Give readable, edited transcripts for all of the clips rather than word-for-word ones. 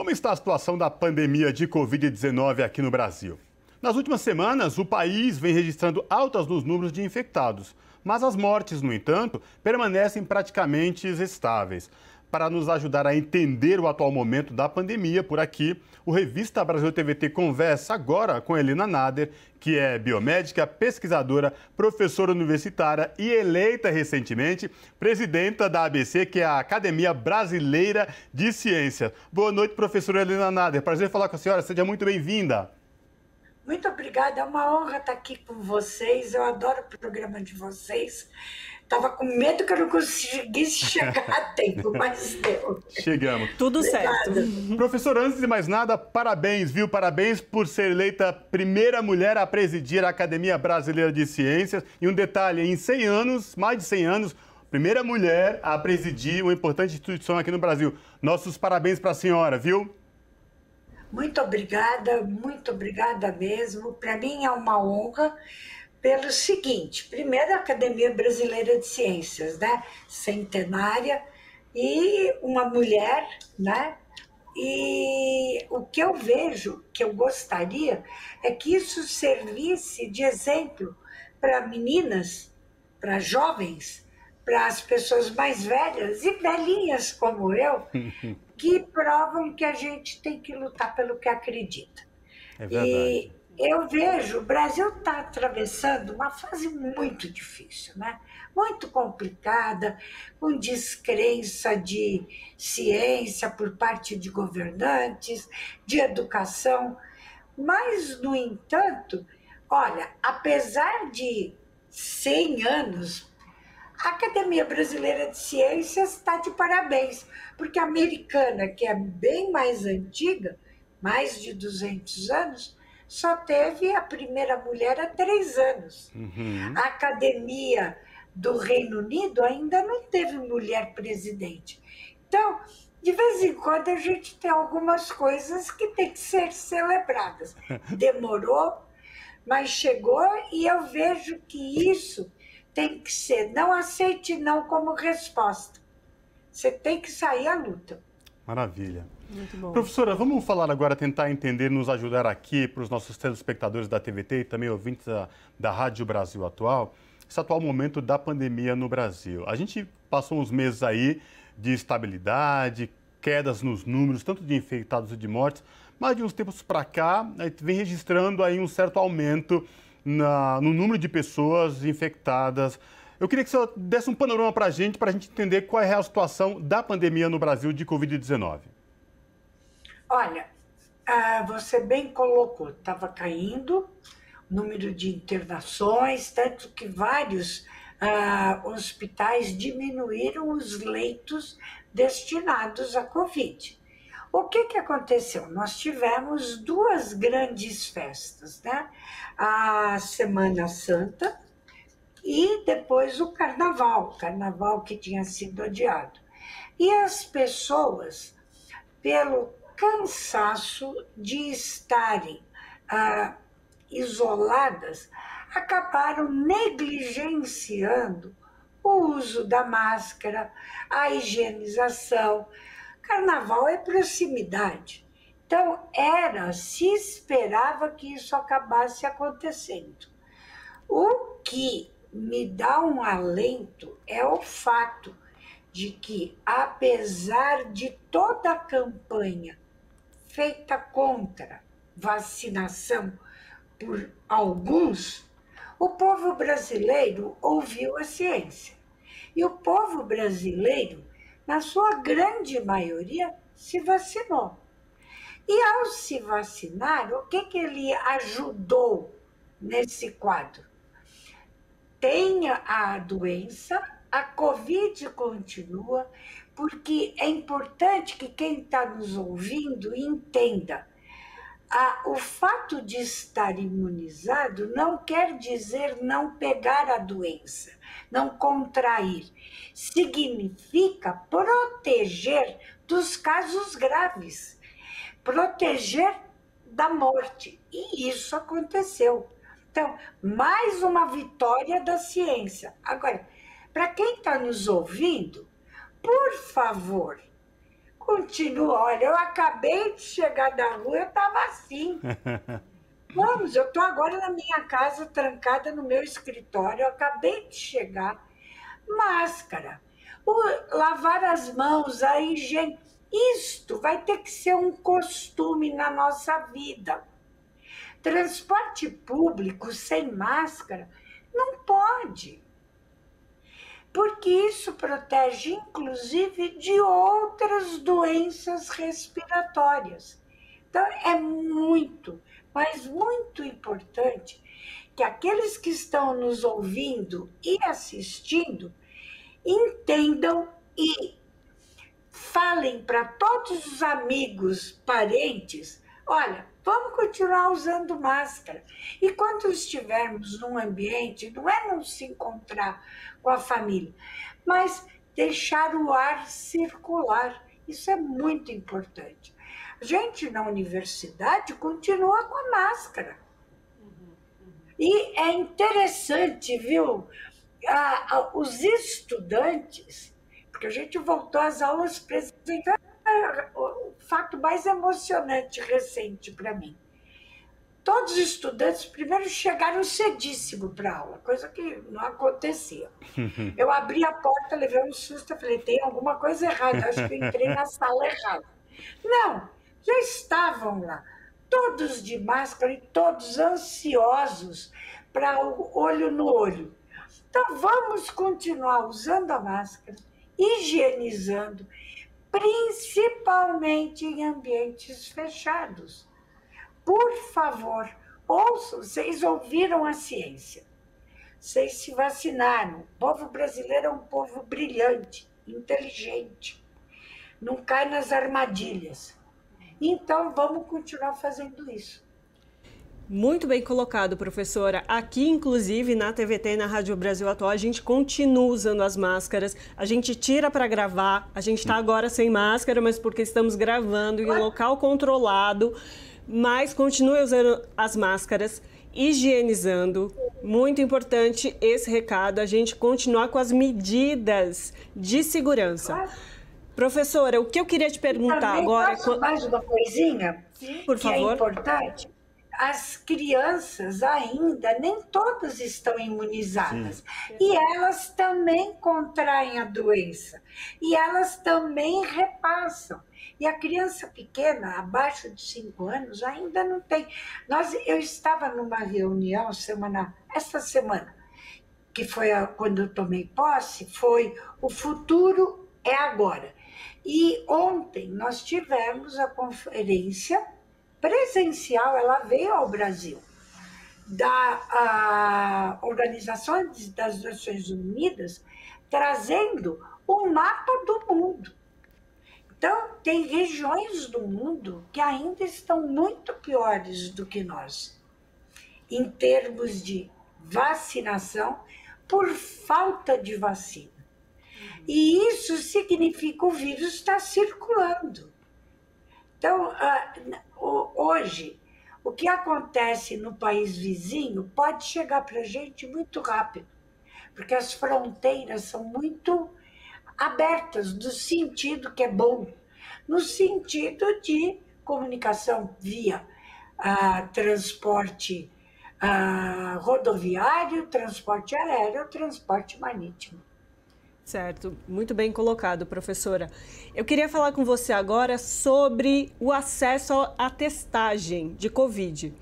Como está a situação da pandemia de Covid-19 aqui no Brasil? Nas últimas semanas, o país vem registrando altas nos números de infectados, mas as mortes, no entanto, permanecem praticamente estáveis. Para nos ajudar a entender o atual momento da pandemia por aqui, o Revista Brasil TVT conversa agora com Helena Nader, que é biomédica, pesquisadora, professora universitária e eleita recentemente presidenta da ABC, que é a Academia Brasileira de Ciências. Boa noite, professora Helena Nader. Prazer falar com a senhora. Seja muito bem-vinda. Muito obrigada, é uma honra estar aqui com vocês, eu adoro o programa de vocês. Estava com medo que eu não conseguisse chegar a tempo, mas deu. Chegamos. Tudo certo. Professor, antes de mais nada, parabéns, viu? Parabéns por ser eleita a primeira mulher a presidir a Academia Brasileira de Ciências. E um detalhe, em 100 anos, mais de 100 anos, primeira mulher a presidir uma importante instituição aqui no Brasil. Nossos parabéns para a senhora, viu? Muito obrigada mesmo. Para mim é uma honra pelo seguinte, primeiro a Academia Brasileira de Ciências, né? Centenária, e uma mulher, né? E o que eu vejo, que eu gostaria, é que isso servisse de exemplo para meninas, para jovens, para as pessoas mais velhas e velhinhas como eu, que provam que a gente tem que lutar pelo que acredita. É verdade. E eu vejo, o Brasil está atravessando uma fase muito difícil, né? Muito complicada, com descrença de ciência por parte de governantes, de educação. Mas, no entanto, olha, apesar de 100 anos, a Academia Brasileira de Ciências está de parabéns, porque a americana, que é bem mais antiga, mais de 200 anos, só teve a primeira mulher há 3 anos. A Academia do Reino Unido ainda não teve mulher presidente. Então, de vez em quando, a gente tem algumas coisas que têm que ser celebradas. Demorou, mas chegou, e eu vejo que isso tem que ser, não aceite não como resposta. Você tem que sair à luta. Maravilha. Muito bom. Professora, vamos falar agora, tentar entender, nos ajudar aqui para os nossos telespectadores da TVT e também ouvintes da Rádio Brasil Atual, esse atual momento da pandemia no Brasil. A gente passou uns meses aí de estabilidade, quedas nos números, tanto de infectados e de mortes, mas de uns tempos para cá, a gente vem registrando aí um certo aumento no número de pessoas infectadas. Eu queria que o senhor desse um panorama para a gente entender qual é a situação da pandemia no Brasil de Covid-19. Olha, você bem colocou, estava caindo o número de internações, tanto que vários hospitais diminuíram os leitos destinados à Covid. O que aconteceu? Nós tivemos 2 grandes festas, né? A Semana Santa e depois o Carnaval que tinha sido adiado. E as pessoas, pelo cansaço de estarem isoladas, acabaram negligenciando o uso da máscara, a higienização. Carnaval é proximidade. Então, se esperava que isso acabasse acontecendo. O que me dá um alento é o fato de que, apesar de toda a campanha feita contra vacinação por alguns, o povo brasileiro ouviu a ciência. E o povo brasileiro, na sua grande maioria, se vacinou. E ao se vacinar, o que ele ajudou nesse quadro? Tem a doença, a Covid continua, porque é importante que quem está nos ouvindo entenda. O fato de estar imunizado não quer dizer não pegar a doença, não contrair. Significa proteger dos casos graves, proteger da morte. E isso aconteceu. Então, mais uma vitória da ciência. Agora, para quem está nos ouvindo, por favor, Continua, olha, eu acabei de chegar da rua, eu estava assim. Vamos, eu estou agora na minha casa, trancada no meu escritório, eu acabei de chegar. Máscara, lavar as mãos, a higiene, isto vai ter que ser um costume na nossa vida. Transporte público sem máscara não pode, porque isso protege, inclusive, de outras doenças respiratórias. Então, é muito, mas muito importante que aqueles que estão nos ouvindo e assistindo entendam e falem para todos os amigos, parentes, olha, vamos continuar usando máscara. E quando estivermos num ambiente, não é não se encontrar com a família, mas deixar o ar circular. Isso é muito importante. A gente na universidade continua com a máscara. E é interessante, viu? Os estudantes, porque a gente voltou às aulas presenciais, o fato mais emocionante recente para mim. Todos os estudantes primeiro chegaram cedíssimo para a aula, coisa que não acontecia. Eu abri a porta, levei um susto, falei, tem alguma coisa errada, acho que eu entrei na sala errada. Não, já estavam lá, todos de máscara e todos ansiosos para o olho no olho. Então, vamos continuar usando a máscara, higienizando, principalmente em ambientes fechados. Por favor, ouçam, vocês ouviram a ciência, vocês se vacinaram. O povo brasileiro é um povo brilhante, inteligente, não cai nas armadilhas. Então, vamos continuar fazendo isso. Muito bem colocado, professora. Aqui, inclusive, na TVT e na Rádio Brasil Atual, a gente continua usando as máscaras, a gente tira para gravar, a gente está agora sem máscara, mas porque estamos gravando em um local controlado, mas continue usando as máscaras, higienizando. Muito importante esse recado, a gente continuar com as medidas de segurança. Professora, o que eu queria te perguntar agora... Posso mais uma coisinha? Sim, por favor. Que é importante? As crianças ainda, nem todas estão imunizadas. Sim. E elas também contraem a doença. E elas também repassam. E a criança pequena, abaixo de 5 anos, ainda não tem. Eu estava numa reunião essa semana, que foi quando eu tomei posse, foi O Futuro é Agora. E ontem nós tivemos a conferência presencial, ela veio ao Brasil, da Organização das Nações Unidas, trazendo o mapa do mundo. Então, tem regiões do mundo que ainda estão muito piores do que nós, em termos de vacinação, por falta de vacina. E isso significa que o vírus está circulando. Então, hoje, o que acontece no país vizinho pode chegar para a gente muito rápido, porque as fronteiras são muito abertas, no sentido que é bom, no sentido de comunicação via transporte rodoviário, transporte aéreo, transporte marítimo. Certo, muito bem colocado, professora. Eu queria falar com você agora sobre o acesso à testagem de Covid.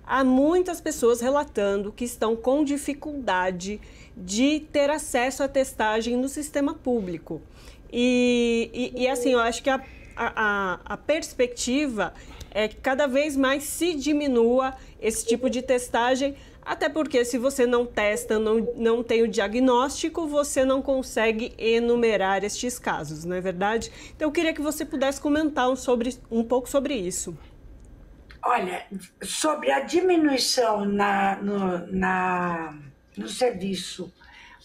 Há muitas pessoas relatando que estão com dificuldade de ter acesso à testagem no sistema público. E assim, eu acho que a perspectiva é que cada vez mais se diminua esse tipo de testagem, até porque se você não testa, não tem o diagnóstico, você não consegue enumerar estes casos, não é verdade? Então eu queria que você pudesse comentar um pouco sobre isso. Olha, sobre a diminuição no Serviço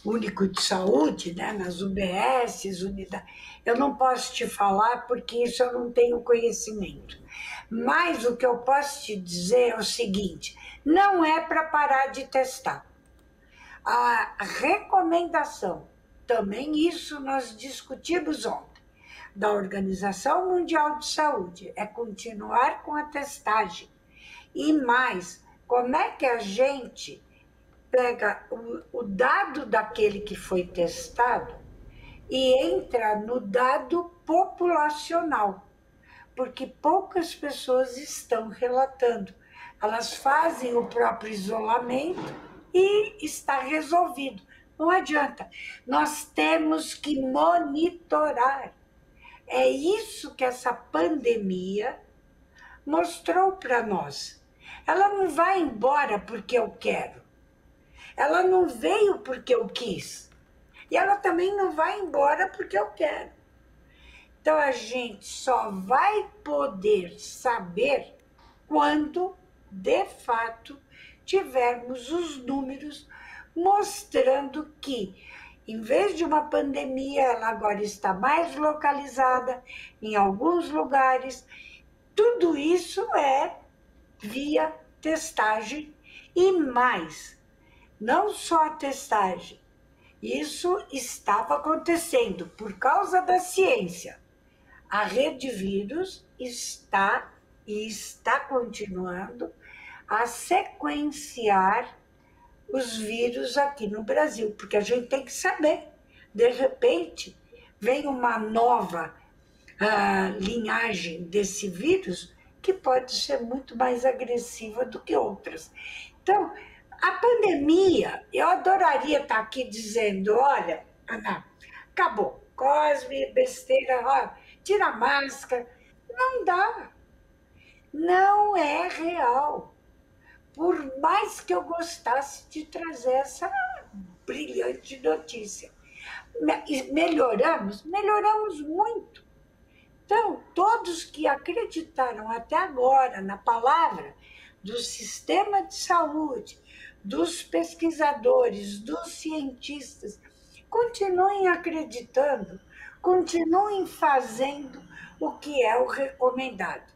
Único de Saúde, né, nas UBSs, eu não posso te falar porque isso eu não tenho conhecimento. Mas o que eu posso te dizer é o seguinte, não é para parar de testar. A recomendação, também isso nós discutimos ontem, da Organização Mundial de Saúde é continuar com a testagem. E mais, como é que a gente pega o dado daquele que foi testado e entra no dado populacional? Porque poucas pessoas estão relatando. Elas fazem o próprio isolamento e está resolvido. Não adianta. Nós temos que monitorar. É isso que essa pandemia mostrou para nós. Ela não vai embora porque eu quero. Ela não veio porque eu quis. E ela também não vai embora porque eu quero. Então, a gente só vai poder saber quando, de fato, tivermos os números mostrando que, em vez de uma pandemia, ela agora está mais localizada em alguns lugares. Tudo isso é via testagem e mais, não só a testagem. Isso estava acontecendo por causa da ciência. A rede vírus está continuando a sequenciar os vírus aqui no Brasil, porque a gente tem que saber. De repente, vem uma nova linhagem desse vírus que pode ser muito mais agressiva do que outras. Então, a pandemia, eu adoraria estar aqui dizendo, olha, Ana, acabou, Cosme, besteira, ó, tira a máscara. Não dá. Não é real. Por mais que eu gostasse de trazer essa brilhante notícia. Melhoramos muito. Então, todos que acreditaram até agora na palavra do sistema de saúde, dos pesquisadores, dos cientistas, continuem acreditando, continuem fazendo o que é o recomendado.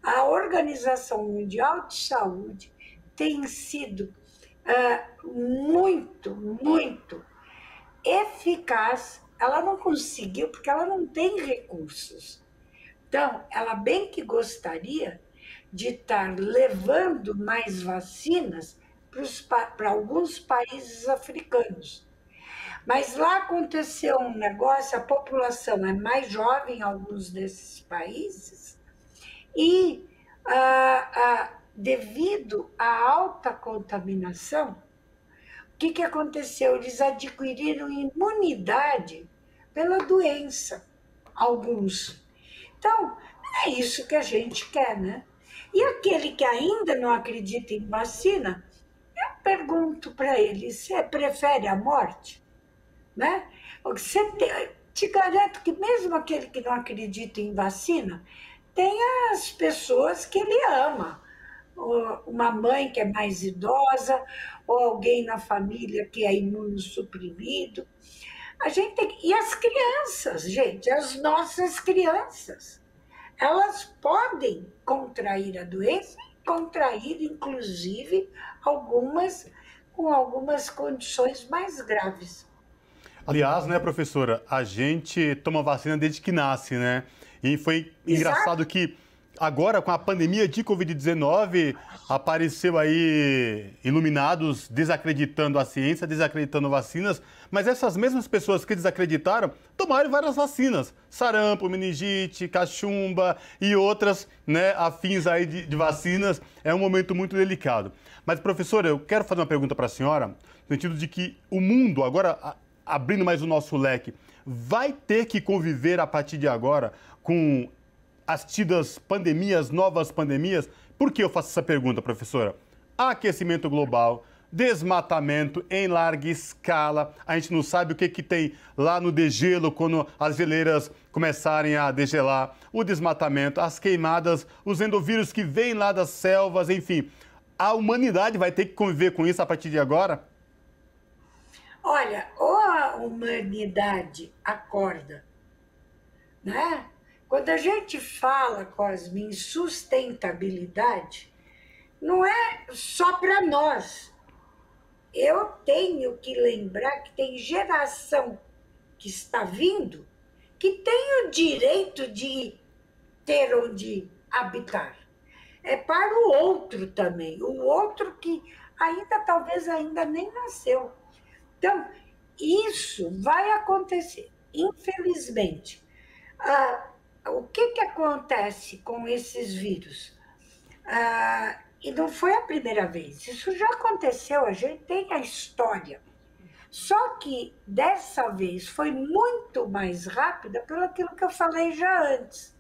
A Organização Mundial de Saúde tem sido muito eficaz. Ela não conseguiu porque ela não tem recursos. Então, ela bem que gostaria de estar levando mais vacinas para alguns países africanos. Mas lá aconteceu um negócio, a população é mais jovem em alguns desses países e, devido à alta contaminação, o que aconteceu? Eles adquiriram imunidade pela doença, alguns. Então, é isso que a gente quer, né? E aquele que ainda não acredita em vacina, eu pergunto para ele, você prefere a morte? Né? Te garanto que mesmo aquele que não acredita em vacina, tem as pessoas que ele ama. Uma mãe que é mais idosa, ou alguém na família que é imunossuprimido. E as crianças, gente, as nossas crianças, elas podem contrair a doença, contrair, inclusive, com algumas condições mais graves. Aliás, né, professora, a gente toma vacina desde que nasce, né? E foi engraçado que agora, com a pandemia de Covid-19, apareceu aí iluminados desacreditando a ciência, desacreditando vacinas, mas essas mesmas pessoas que desacreditaram tomaram várias vacinas. Sarampo, meningite, cachumba e outras, né, afins aí de vacinas. É um momento muito delicado. Mas, professora, eu quero fazer uma pergunta para a senhora, no sentido de que o mundo, agora abrindo mais o nosso leque, vai ter que conviver a partir de agora com as tidas pandemias, novas pandemias. Por que eu faço essa pergunta, professora? Aquecimento global, desmatamento em larga escala. A gente não sabe o que tem lá no degelo quando as geleiras começarem a degelar. O desmatamento, as queimadas, os endovírus que vêm lá das selvas, enfim. A humanidade vai ter que conviver com isso a partir de agora? Olha, ou a humanidade acorda, né? Quando a gente fala, Cosme, em sustentabilidade, não é só para nós. Eu tenho que lembrar que tem geração que está vindo que tem o direito de ter onde habitar. É para o outro também, o outro que talvez ainda nem nasceu. Então, isso vai acontecer, infelizmente. O que acontece com esses vírus? E não foi a primeira vez, isso já aconteceu, a gente tem a história. Só que dessa vez foi muito mais rápida pelo aquilo que eu falei já antes.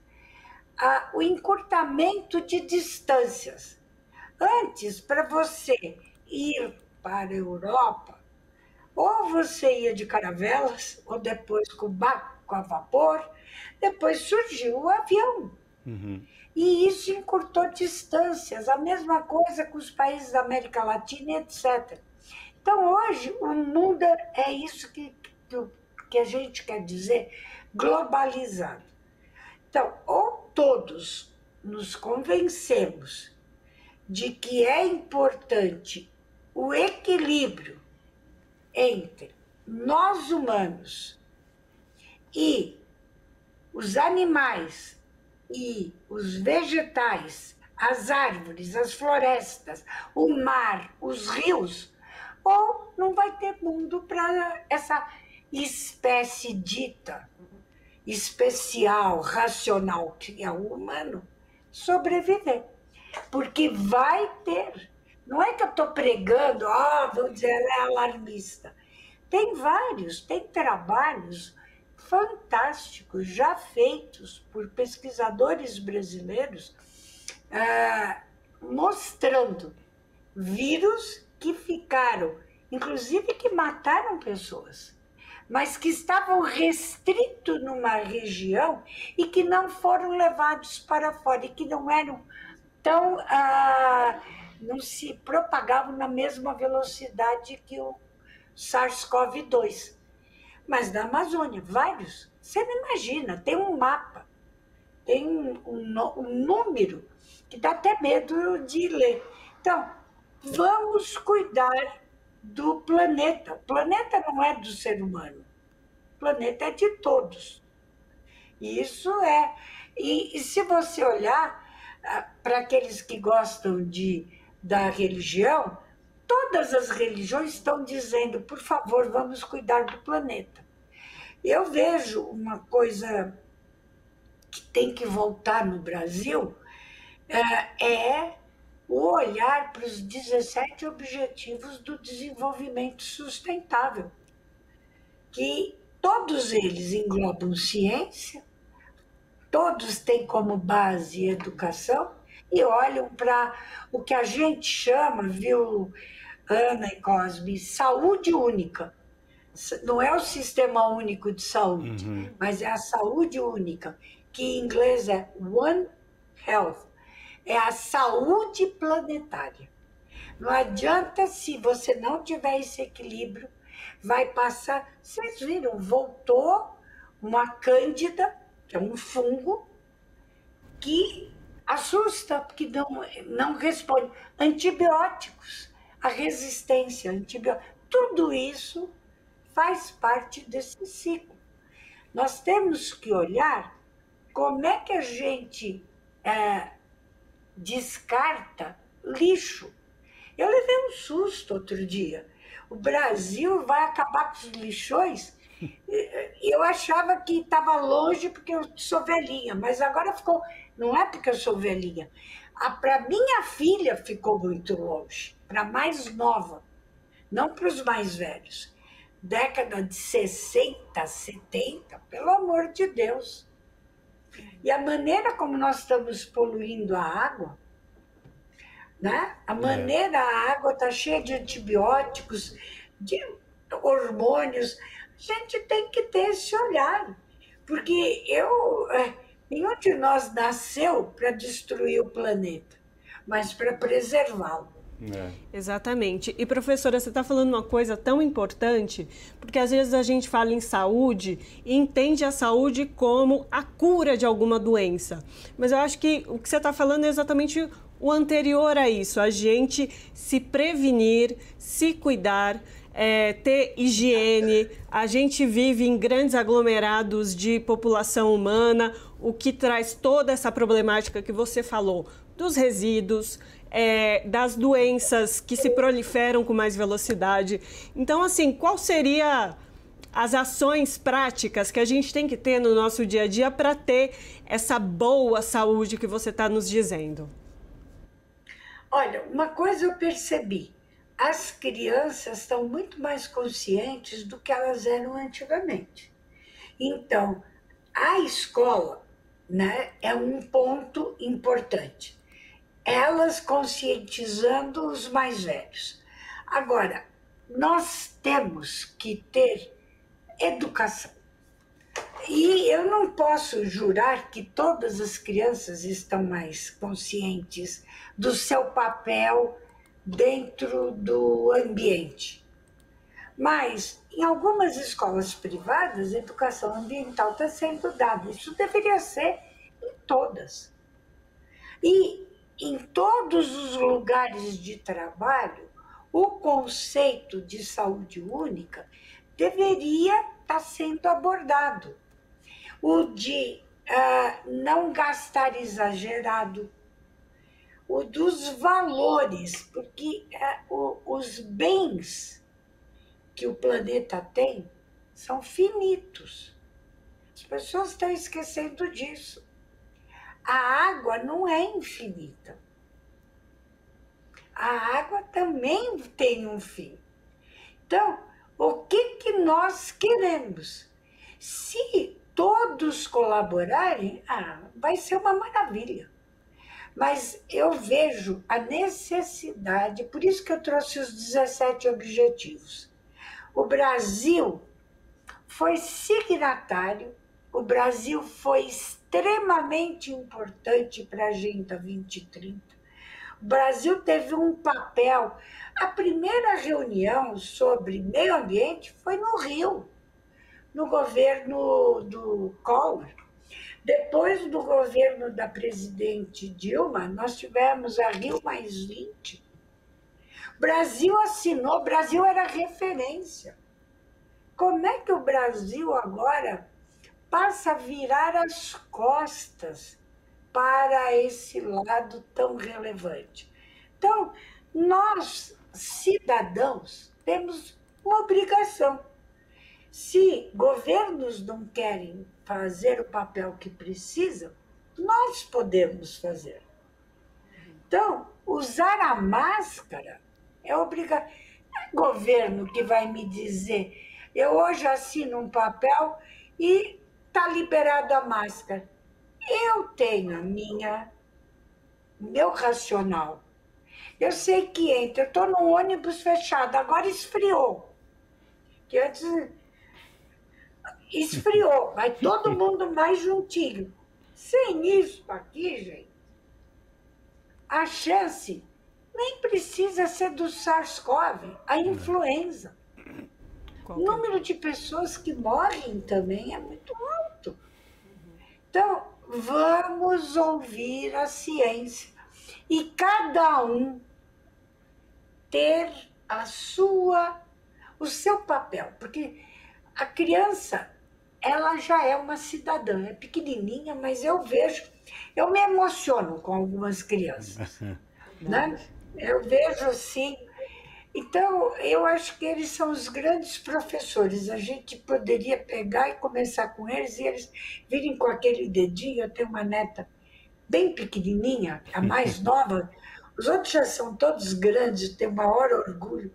O encurtamento de distâncias. Antes, para você ir para a Europa, ou você ia de caravelas, ou depois com barco a vapor, depois surgiu o avião. Uhum. E isso encurtou distâncias, a mesma coisa com os países da América Latina, etc. Então, hoje, o mundo é isso que a gente quer dizer, globalizado. Então, ou todos nos convencemos de que é importante o equilíbrio entre nós humanos e os animais e os vegetais, as árvores, as florestas, o mar, os rios, ou não vai ter mundo para essa espécie dita especial, racional, que é o humano, sobreviver. Porque vai ter. Não é que eu estou pregando, vou dizer, ela é alarmista. Tem trabalhos fantásticos já feitos por pesquisadores brasileiros mostrando vírus que ficaram, inclusive que mataram pessoas, mas que estavam restritos numa região e que não foram levados para fora e que não eram tão... não se propagavam na mesma velocidade que o SARS-CoV-2. Mas na Amazônia, vários. Você não imagina, tem um mapa, tem um número que dá até medo de ler. Então, vamos cuidar do planeta. O planeta não é do ser humano. O planeta é de todos. Isso é. E se você olhar para aqueles que gostam da religião, todas as religiões estão dizendo, por favor, vamos cuidar do planeta. Eu vejo uma coisa que tem que voltar no Brasil, é o olhar para os 17 Objetivos do Desenvolvimento Sustentável, que todos eles englobam ciência, todos têm como base educação e olham para o que a gente chama, viu, Ana e Cosme, saúde única. Não é o Sistema Único de Saúde, mas é a saúde única, que em inglês é One Health. É a saúde planetária. Não adianta, se você não tiver esse equilíbrio, vai passar... Vocês viram, voltou uma cândida, que é um fungo, que assusta, porque não responde. Antibióticos, a resistência a antibióticos, tudo isso faz parte desse ciclo. Nós temos que olhar como é que a gente descarta lixo. Eu levei um susto outro dia. O Brasil vai acabar com os lixões. Eu achava que estava longe porque eu sou velhinha, mas agora ficou... Não é porque eu sou velhinha. Para minha filha ficou muito longe, para a mais nova, não para os mais velhos. Década de 60, 70, pelo amor de Deus. E a maneira como nós estamos poluindo a água, né? A água está cheia de antibióticos, de hormônios. A gente tem que ter esse olhar, porque nenhum de nós nasceu para destruir o planeta, mas para preservá-lo. Exatamente. E, professora, você está falando uma coisa tão importante, porque às vezes a gente fala em saúde e entende a saúde como a cura de alguma doença. Mas eu acho que o que você está falando é exatamente o anterior a isso, a gente se prevenir, se cuidar, ter higiene. A gente vive em grandes aglomerados de população humana, o que traz toda essa problemática que você falou, dos resíduos, das doenças que se proliferam com mais velocidade. Então, assim, qual seria as ações práticas que a gente tem que ter no nosso dia a dia para ter essa boa saúde que você está nos dizendo? Olha, uma coisa eu percebi, as crianças estão muito mais conscientes do que elas eram antigamente. Então, a escola, né, é um ponto importante. Elas conscientizando os mais velhos. Agora, nós temos que ter educação. E eu não posso jurar que todas as crianças estão mais conscientes do seu papel dentro do ambiente. Mas, em algumas escolas privadas, a educação ambiental está sendo dada. Isso deveria ser em todas. E em todos os lugares de trabalho, o conceito de saúde única deveria estar sendo abordado. O de não gastar exagerado, o dos valores, porque os bens que o planeta tem são finitos. As pessoas estão esquecendo disso. A água não é infinita. A água também tem um fim. Então, o que nós queremos? Se todos colaborarem, vai ser uma maravilha. Mas eu vejo a necessidade, por isso que eu trouxe os 17 objetivos. O Brasil foi signatário, o Brasil foi extremamente importante para a Agenda 2030. O Brasil teve um papel. A primeira reunião sobre meio ambiente foi no Rio, no governo do Collor. Depois do governo da presidente Dilma, nós tivemos a Rio+20. O Brasil assinou, o Brasil era referência. Como é que o Brasil agora passa a virar as costas para esse lado tão relevante? Então, nós, cidadãos, temos uma obrigação. Se governos não querem fazer o papel que precisam, nós podemos fazer. Então, usar a máscara é obrigatório. Não é governo que vai me dizer, eu hoje assino um papel e está liberado a máscara. Eu tenho meu racional. Eu sei que entra, eu estou num ônibus fechado, agora esfriou. Que antes esfriou, vai todo mundo mais juntinho. Sem isso aqui, gente, a chance nem precisa ser do SARS-CoV, a influenza. O número de pessoas que morrem também é muito alto. Então, vamos ouvir a ciência e cada um ter o seu papel, porque a criança, ela já é uma cidadã, é pequenininha, mas eu me emociono com algumas crianças, né? Eu vejo assim. Então, eu acho que eles são os grandes professores. A gente poderia pegar e começar com eles e eles virem com aquele dedinho. Eu tenho uma neta bem pequenininha, a mais nova. Os outros já são todos grandes, tenho o maior orgulho,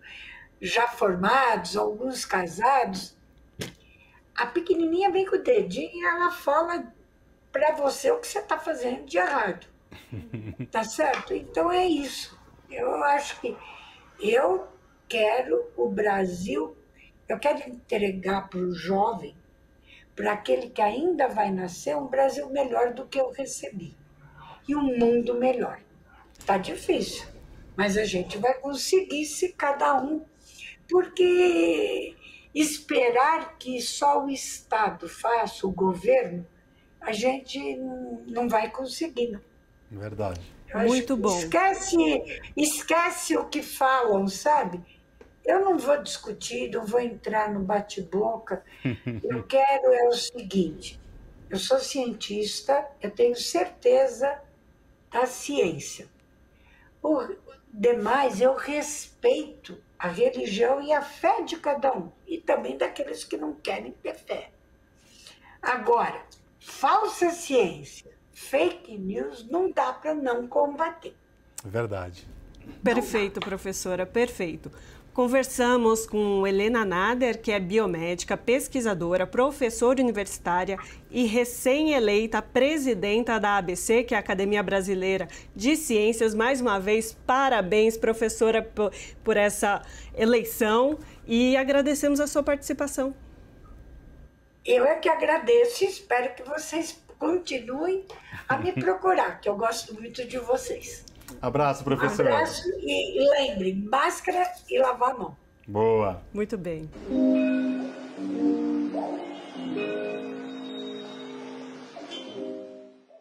já formados, alguns casados. A pequenininha vem com o dedinho e ela fala para você o que você está fazendo de errado. Tá certo? Então é isso. Eu acho que eu quero o Brasil, eu quero entregar para o jovem, para aquele que ainda vai nascer, um Brasil melhor do que eu recebi. E um mundo melhor. Tá difícil, mas a gente vai conseguir se cada um, porque esperar que só o Estado faça, o governo, a gente não vai conseguir, não. Verdade. Muito bom. Esquece o que falam, sabe? eu não vou discutir, não vou entrar no bate-boca. Eu quero é o seguinte, eu sou cientista, eu tenho certeza da ciência. Por demais, eu respeito a religião e a fé de cada um, e também daqueles que não querem ter fé. Agora, falsa ciência, fake news, não dá para não combater. Verdade. Perfeito, professora, perfeito. Conversamos com Helena Nader, que é biomédica, pesquisadora, professora universitária e recém-eleita presidenta da ABC, que é a Academia Brasileira de Ciências. Mais uma vez, parabéns, professora, por essa eleição e agradecemos a sua participação. Eu é que agradeço e espero que vocês continuem a me procurar, que eu gosto muito de vocês. Abraço, professora. Abraço e lembre, máscara e lavar a mão. Boa. Muito bem.